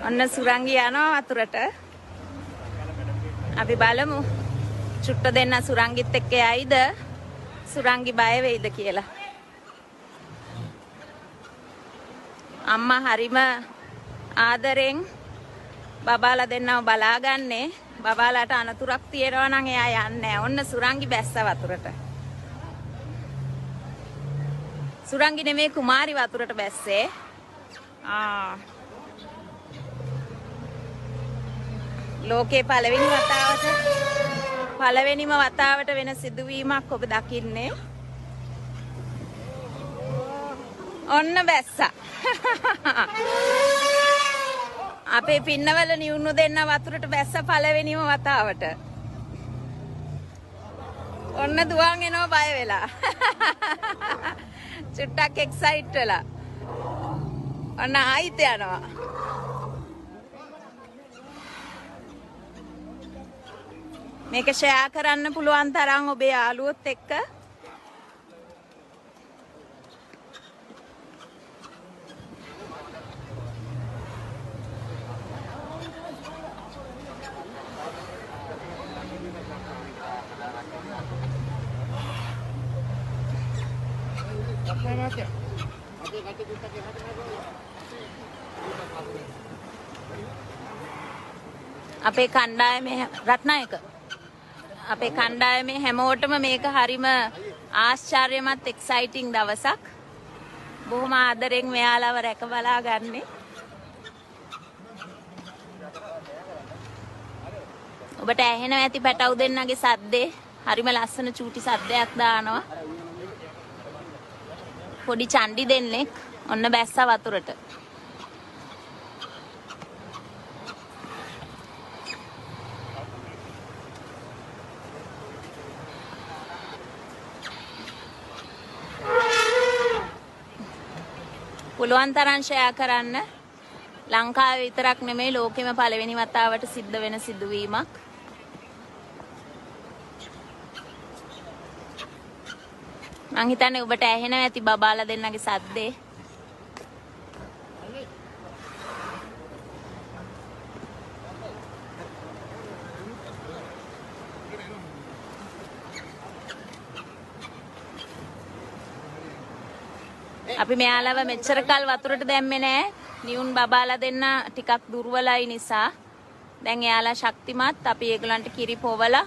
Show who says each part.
Speaker 1: ඔන්න සුරංගි යනවා වතුරට. අපි බලමු චුට්ට දෙන්න සුරංගිත් එක්ක යයිද සුරංගි බය වෙයිද කියලා. අම්මා හරිම ආදරෙන් බබාලා දෙන්නව බලාගන්නේ. බබාලාට අනතුරක් තියෙනවා නම් එයා යන්නේ නැහැ. ඔන්න සුරංගි බැස්ස වතුරට. සුරංගි නෙමේ කුමාරි වතුරට බැස්සේ. ලෝකේ පළවෙනිම වතාවට වෙන සිදුවීමක් ඔබ දකින්නේ. ඔන්න බැස්සා. අපේ පින්නවල නිවුණු දෙන්න වතුරට බැස්ස පළවෙනිම වතාවට. ඔන්න දුවන් එනවා බය වෙලා. චුට්ටක් එක්සයිට් වෙලා. ඔන්න ආයිත් යනවා. මේක ෂෙයා කරන්න පුළුවන් තරම් ඔබේ යාළුවොත් එක්ක. අපේ කණ්ඩායමේ රත්නායක අපේ කණ්ඩායමේ හැමෝටම මේක හරිම ආශ්චර්යමත් එක්සයිටිං දවසක්. බොහොම ආදරෙන් මෙයාලව රැක බලා ගන්නේ. ඔබට ඇහෙනවා ඇති පැටව් දෙන්නගේ සද්දේ. හරිම ලස්සන චූටි සද්දයක් දානවා. පොඩි චණ්ඩි දෙන්නෙක් ඔන්න බැස්ස වතුරට. පුළුවන් තරම් ෂෙයා කරන්න. ලංකාවේ විතරක් නෙමෙයි ලෝකෙම පළවෙනි වතාවට සිද්ධ වෙන සිදුවීමක්. මං හිතන්නේ ඔබට ඇහෙනවා ඇති බබාලා දෙන්නගේ සද්දේ. අපි මෙයාලව මෙච්චර කල් වතුරට දැම්මේ නෑ. නියුන් බබාලා දෙන්න ටිකක් දුර්වලයි නිසා. දැන් එයාලා ශක්තිමත්. අපි ඒගොල්ලන්ට කිරි පොවලා